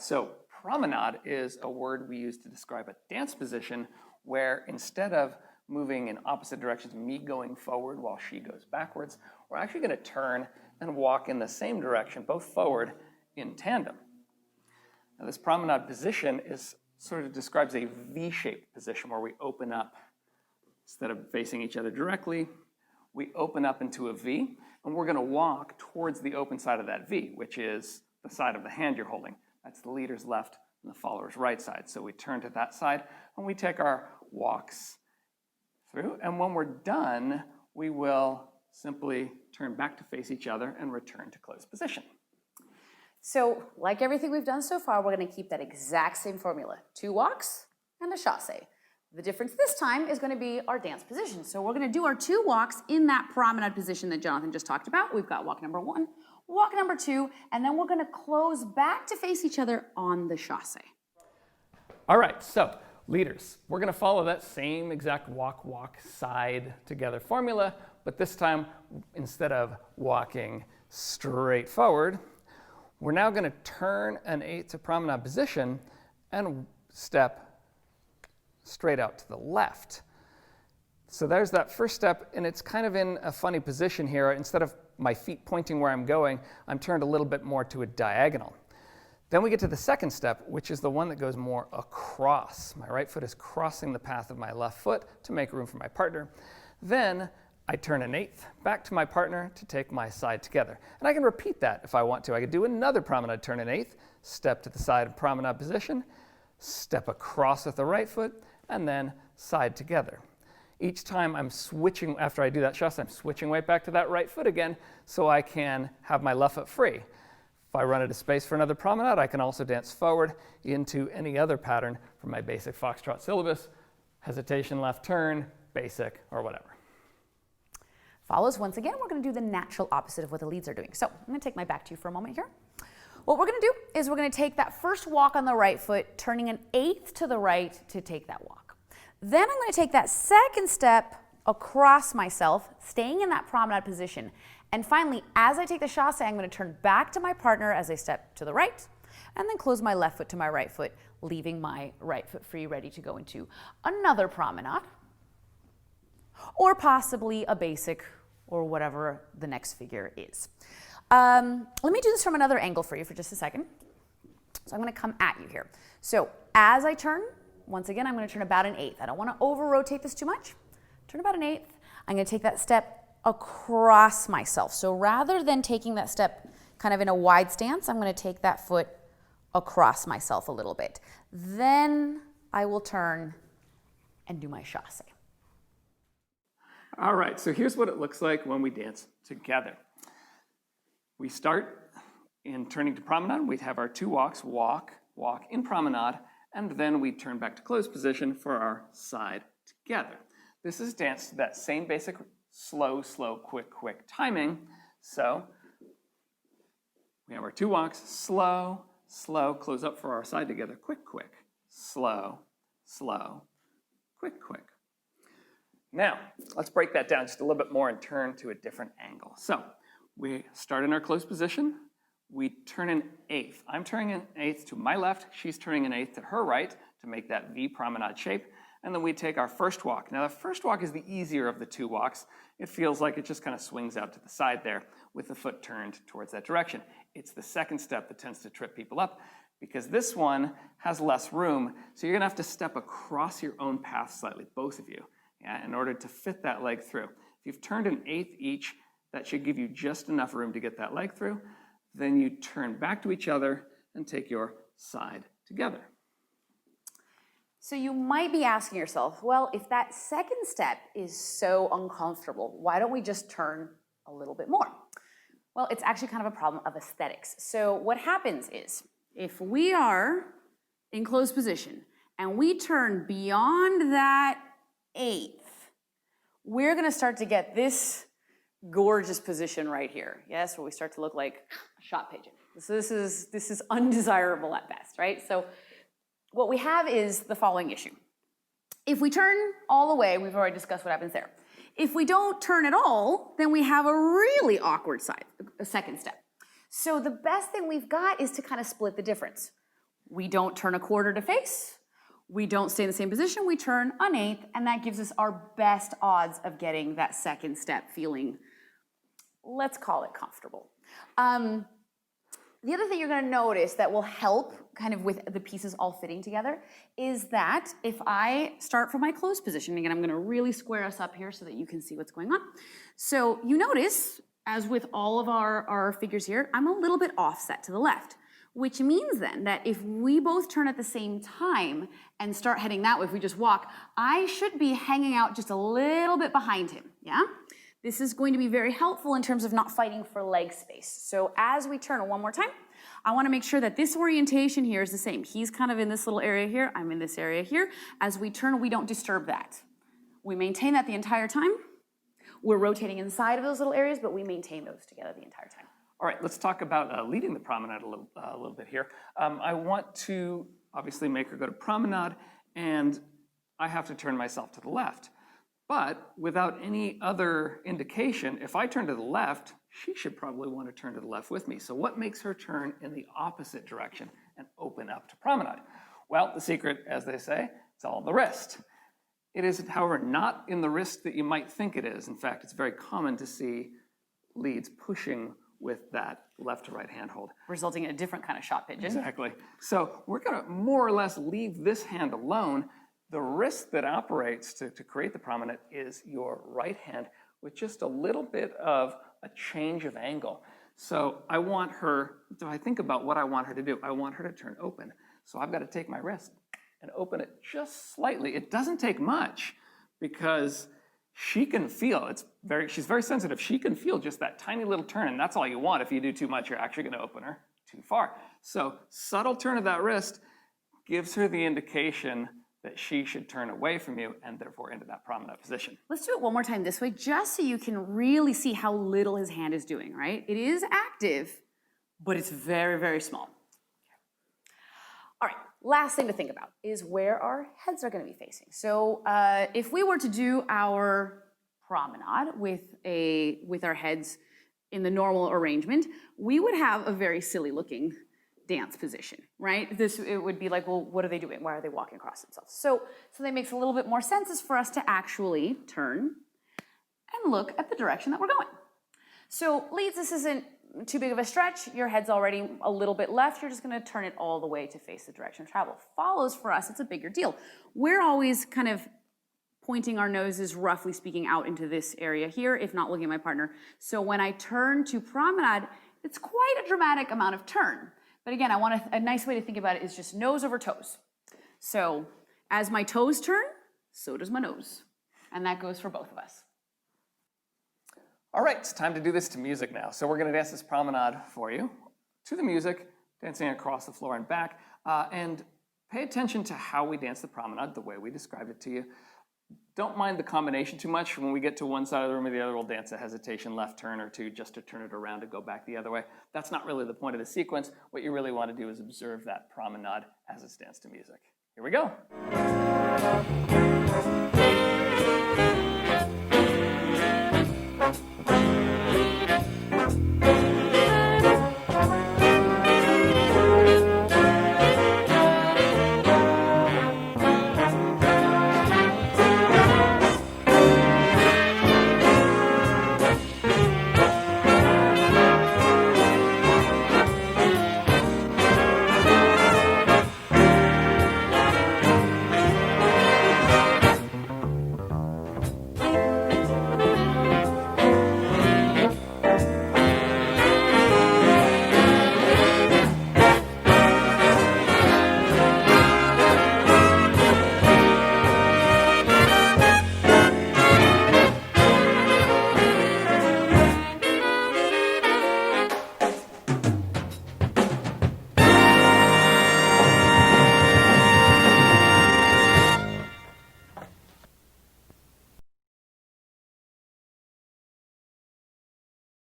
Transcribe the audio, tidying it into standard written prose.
so promenade is a word we use to describe a dance position where instead of moving in opposite directions, me going forward while she goes backwards, we're actually going to turn and walk in the same direction, both forward, in tandem. Now, this promenade position sort of describes a V-shaped position where we open up. Instead of facing each other directly, we open up into a V, and we're going to walk towards the open side of that V, which is the side of the hand you're holding. That's the leader's left and the follower's right side. So we turn to that side, and we take our walks through. And when we're done, we will simply turn back to face each other and return to closed position. So, like everything we've done so far, we're going to keep that exact same formula. 2 walks and a chasse. The difference this time is going to be our dance position. So we're going to do our 2 walks in that promenade position that Jonathan just talked about. We've got walk number 1, walk number 2, and then we're going to close back to face each other on the chasse. All right, so leaders, we're going to follow that same exact walk, walk, side together formula, but this time, instead of walking straight forward, we're now going to turn an 8 to promenade position and step straight out to the left. So there's that first step, and it's kind of in a funny position here. Instead of my feet pointing where I'm going, I'm turned a little bit more to a diagonal. Then we get to the second step, which is the one that goes more across. My right foot is crossing the path of my left foot to make room for my partner. Then I turn an 8th back to my partner to take my side together. And I can repeat that if I want to. I could do another promenade, turn an 8th, step to the side of promenade position, step across with the right foot, and then side together. Each time I'm switching, after I do that chasse, I'm switching right back to that right foot again so I can have my left foot free. If I run out of space for another promenade, I can also dance forward into any other pattern from my basic foxtrot syllabus, hesitation, left turn, basic, or whatever. Follows, once again, we're going to do the natural opposite of what the leads are doing. So I'm going to take my back to you for a moment here. What we're going to do is we're going to take that first walk on the right foot, turning an 8th to the right to take that walk. Then I'm going to take that second step across myself, staying in that promenade position. And finally, as I take the chasse, I'm going to turn back to my partner as I step to the right, and then close my left foot to my right foot, leaving my right foot free, ready to go into another promenade, or possibly a basic, or whatever the next figure is. Let me do this from another angle for you for just a second. So I'm going to come at you here. So as I turn, once again, I'm going to turn about an 8th. I don't want to over-rotate this too much. Turn about an 8th. I'm going to take that step across myself. So rather than taking that step kind of in a wide stance, I'm going to take that foot across myself a little bit. Then I will turn and do my chasse. All right, so here's what it looks like when we dance together. We start in turning to promenade. We'd have our 2 walks, walk, walk in promenade, and then we turn back to closed position for our side together. This is danced to that same basic slow, slow, quick, quick timing. So we have our 2 walks, slow, slow, close up for our side together, quick, quick, slow, slow, quick, quick. Now, let's break that down just a little bit more and turn to a different angle. So we start in our closed position. We turn an 8th. I'm turning an 8th to my left. She's turning an 8th to her right to make that V promenade shape. And then we take our first walk. Now, the first walk is the easier of the 2 walks. It feels like it just kind of swings out to the side there with the foot turned towards that direction. It's the second step that tends to trip people up because this one has less room. So you're going to have to step across your own path slightly, both of you, in order to fit that leg through. If you've turned an 8th each, that should give you just enough room to get that leg through. Then you turn back to each other and take your side together. So you might be asking yourself, well, if that second step is so uncomfortable, why don't we just turn a little bit more? Well, it's actually kind of a problem of aesthetics. So what happens is, if we are in closed position and we turn beyond that 8th, we're going to start to get this gorgeous position right here. Yes, where we start to look like a shot pigeon. So this is undesirable at best, right? So what we have is the following issue. If we turn all the way, we've already discussed what happens there. If we don't turn at all, then we have a really awkward second step. So the best thing we've got is to kind of split the difference. We don't turn a quarter to face. We don't stay in the same position. We turn an eighth, and that gives us our best odds of getting that second step feeling, let's call it comfortable. The other thing you're going to notice that will help kind of with the pieces all fitting together is that if I start from my closed position, again, I'm going to really square us up here so that you can see what's going on. So you notice, as with all of our figures here, I'm a little bit offset to the left, which means then that if we both turn at the same time and start heading that way, if we just walk, I should be hanging out just a little bit behind him, yeah? This is going to be very helpful in terms of not fighting for leg space. So as we turn one more time, I want to make sure that this orientation here is the same. He's kind of in this little area here. I'm in this area here. As we turn, we don't disturb that. We maintain that the entire time. We're rotating inside of those little areas, but we maintain those together the entire time. All right, let's talk about leading the promenade a little bit here. I want to obviously make her go to promenade, and I have to turn myself to the left. But without any other indication, if I turn to the left, she should probably want to turn to the left with me. So what makes her turn in the opposite direction and open up to promenade? Well, the secret, as they say, it's all in the wrist. It is, however, not in the wrist that you might think it is. In fact, it's very common to see leads pushing with that left to right hand hold. Resulting in a different kind of shot pigeon. Exactly. So we're going to more or less leave this hand alone. The wrist that operates to create the promenade is your right hand with just a little bit of a change of angle. So I want her, if I think about what I want her to do, I want her to turn open. So I've got to take my wrist and open it just slightly. It doesn't take much because she can feel, she's very sensitive. She can feel just that tiny little turn, and that's all you want. If you do too much, you're actually going to open her too far. So subtle turn of that wrist gives her the indication that she should turn away from you and therefore into that promenade position. Let's do it one more time this way, just so you can really see how little his hand is doing, right? It is active, but it's very, very small. All right, last thing to think about is where our heads are going to be facing. So if we were to do our promenade with our heads in the normal arrangement, we would have a very silly looking dance position, right? It would be like, well, what are they doing? Why are they walking across themselves? So that makes a little bit more sense is for us to actually turn and look at the direction that we're going. So leads, this isn't too big of a stretch. Your head's already a little bit left. You're just going to turn it all the way to face the direction of travel. Follows, for us, it's a bigger deal. We're always kind of pointing our noses, roughly speaking, out into this area here, if not looking at my partner. So when I turn to promenade, it's quite a dramatic amount of turn. But again, a nice way to think about it is just nose over toes. So as my toes turn, so does my nose. And that goes for both of us. All right, it's time to do this to music now. So we're going to dance this promenade for you to the music, dancing across the floor and back. And pay attention to how we dance the promenade, the way we described it to you. Don't mind the combination too much. When we get to one side of the room or the other, we'll dance a hesitation left turn or two just to turn it around to go back the other way. That's not really the point of the sequence. What you really want to do is observe that promenade as it stands to music. Here we go.